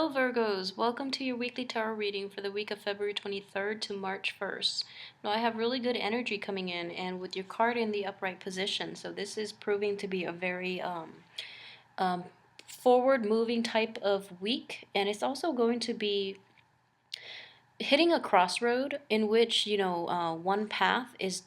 Hello Virgos, welcome to your weekly tarot reading for the week of February 23rd to March 1st. Now I have really good energy coming in and with your card in the upright position, so this is proving to be a very um, forward moving type of week, and it's also going to be hitting a crossroad in which one path is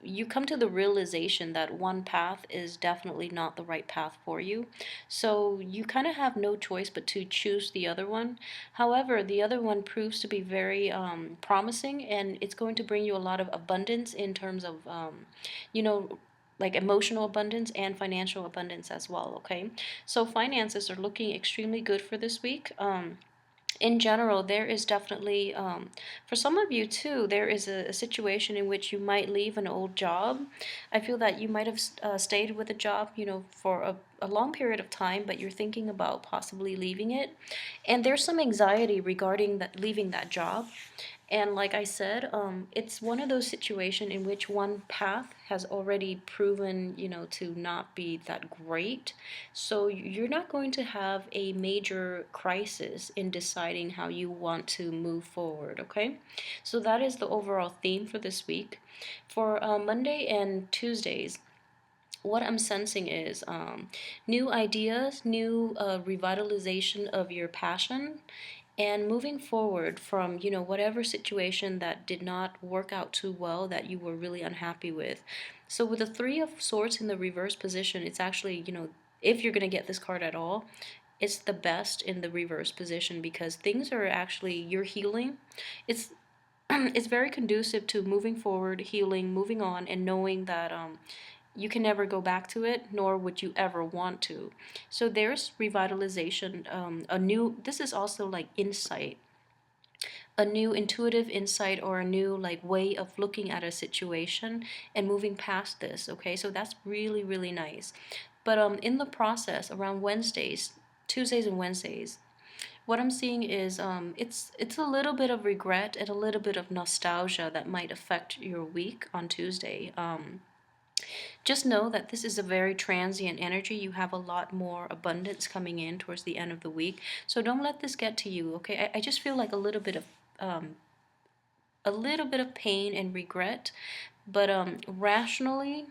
you come to the realization that one path is definitely not the right path for you, so you kind of have no choice but to choose the other one. However, the other one proves to be very promising, and it's going to bring you a lot of abundance in terms of you know like emotional abundance and financial abundance as well. Okay, so finances are looking extremely good for this week. In general, there is definitely, for some of you too, there is a situation in which you might leave an old job. I feel that you might have stayed with a job, for a long period of time, but you're thinking about possibly leaving it. And there's some anxiety regarding that leaving that job. And like I said, it's one of those situations in which one path has already proven, to not be that great. So you're not going to have a major crisis in deciding how you want to move forward, okay? So that is the overall theme for this week. For Monday and Tuesdays, what I'm sensing is new ideas, new revitalization of your passion, and moving forward from whatever situation that did not work out too well that you were really unhappy with. So with the Three of Swords in the reverse position, it's actually, if you're going to get this card at all, it's the best in the reverse position because things are actually, you're healing. It's it's very conducive to moving forward, healing, moving on, and knowing that you can never go back to it, nor would you ever want to. So there's revitalization, this is also like insight, a new intuitive insight or a new like way of looking at a situation and moving past this, okay? So that's really, really nice. But in the process, around Wednesdays, Tuesdays and Wednesdays, what I'm seeing is it's a little bit of regret and a little bit of nostalgia that might affect your week on Tuesday. Just know that this is a very transient energy. You have a lot more abundance coming in towards the end of the week. So don't let this get to you, okay? I just feel like um, a little bit of pain and regret, but rationally,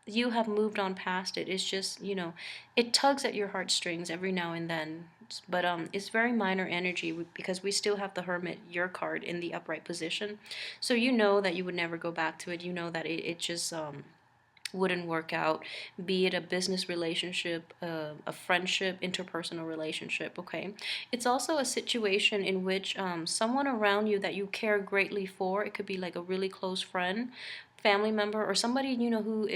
you have moved on past it. It's just, it tugs at your heartstrings every now and then. But it's very minor energy because we still have the Hermit, your card, in the upright position. So you know that you would never go back to it. You know that it just wouldn't work out, be it a business relationship, a friendship, interpersonal relationship, okay? It's also a situation in which someone around you that you care greatly for, it could be like a really close friend, family member, or somebody, who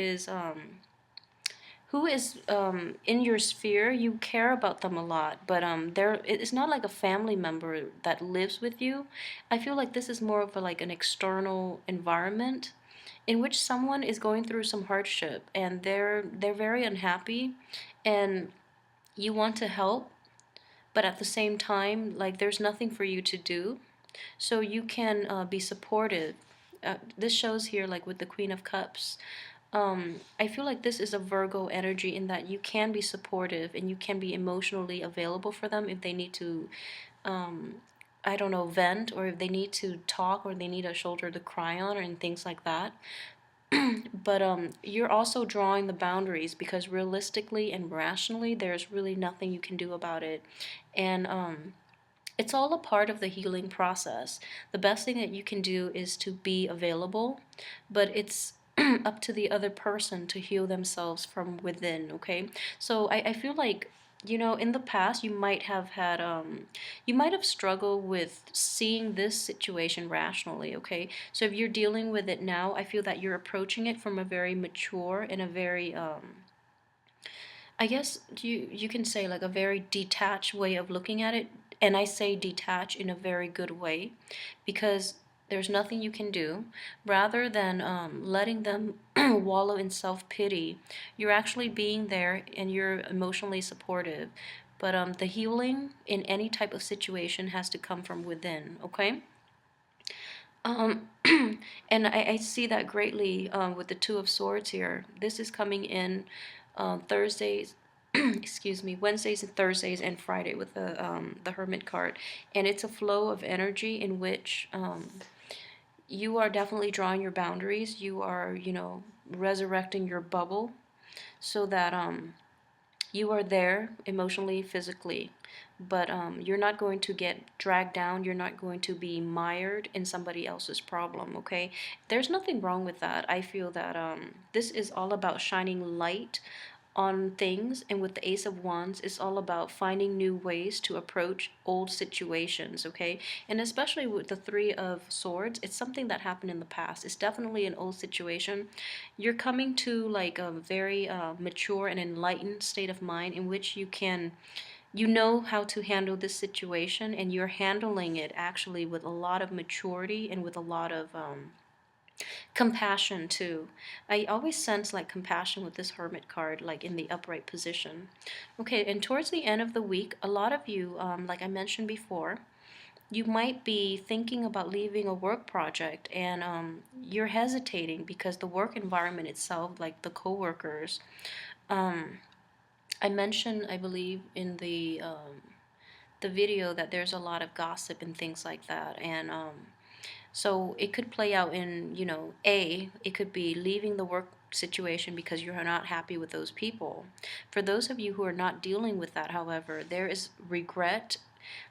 is in your sphere. You care about them a lot, but it's not like a family member that lives with you. I feel like this is more of like an external environment in which someone is going through some hardship and they're very unhappy, and you want to help, but at the same time, like, there's nothing for you to do. So you can be supportive. This shows here, like with the Queen of Cups. I feel like this is a Virgo energy in that you can be supportive and you can be emotionally available for them if they need to, um, I don't know, vent, or if they need to talk, or they need a shoulder to cry on, or and things like that. But you're also drawing the boundaries because realistically and rationally, there's really nothing you can do about it. And it's all a part of the healing process. The best thing that you can do is to be available, but it's up to the other person to heal themselves from within, okay? So I feel like, in the past, you might have struggled with seeing this situation rationally, okay? So if you're dealing with it now, I feel that you're approaching it from a very mature and a very, I guess you can say, like, a very detached way of looking at it. And I say detach in a very good way because there's nothing you can do. Rather than letting them wallow in self-pity, you're actually being there and you're emotionally supportive. But the healing in any type of situation has to come from within, okay? Um, and I see that greatly with the Two of Swords here. This is coming in Thursday. excuse me, Wednesdays and Thursdays and Friday with the Hermit card, and it's a flow of energy in which you are definitely drawing your boundaries. You are, resurrecting your bubble so that you are there emotionally, physically, but you're not going to get dragged down. You're not going to be mired in somebody else's problem, okay? There's nothing wrong with that. I feel that this is all about shining light on things, and with the Ace of Wands, it's all about finding new ways to approach old situations, okay? And especially with the Three of Swords, it's something that happened in the past. It's definitely an old situation. You're coming to like a very mature and enlightened state of mind in which you know how to handle this situation, and you're handling it actually with a lot of maturity and with a lot of compassion too. I always sense like compassion with this Hermit card, like in the upright position. Okay, and towards the end of the week, a lot of you, like I mentioned before, you might be thinking about leaving a work project, and you're hesitating because the work environment itself, like the coworkers, um, I mentioned, I believe, in the video that there's a lot of gossip and things like that, and so it could play out in, it could be leaving the work situation because you're not happy with those people. For those of you who are not dealing with that, however, there is regret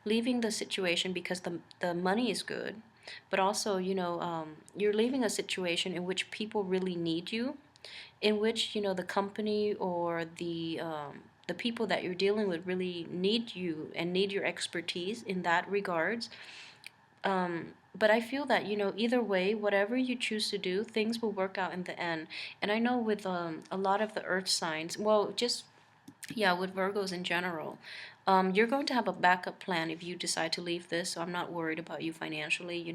leaving the situation because the money is good, but also, you're leaving a situation in which people really need you, in which, the company or the people that you're dealing with really need you and need your expertise in that regards. But I feel that, either way, whatever you choose to do, things will work out in the end. And I know with a lot of the earth signs, well, just, yeah, with Virgos in general, you're going to have a backup plan if you decide to leave this. So I'm not worried about you financially.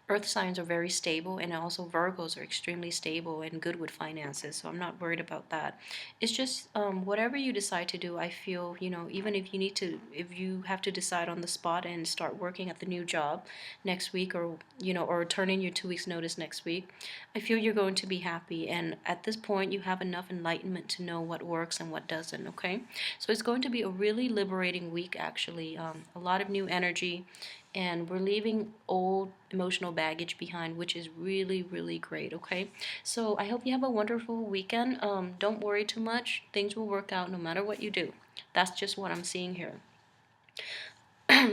Earth signs are very stable, and also Virgos are extremely stable and good with finances. So I'm not worried about that. It's just whatever you decide to do, I feel, even if you have to decide on the spot and start working at the new job next week, or, or turn in your 2 weeks notice next week, I feel you're going to be happy. And at this point, you have enough enlightenment to know what works and what doesn't, okay? So it's going to be a really liberating week, actually. A lot of new energy, and we're leaving old emotional baggage behind, which is really, really great, okay? So I hope you have a wonderful weekend. Don't worry too much. Things will work out no matter what you do. That's just what I'm seeing here.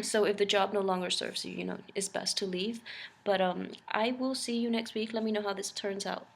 So if the job no longer serves you, it's best to leave. But I will see you next week. Let me know how this turns out.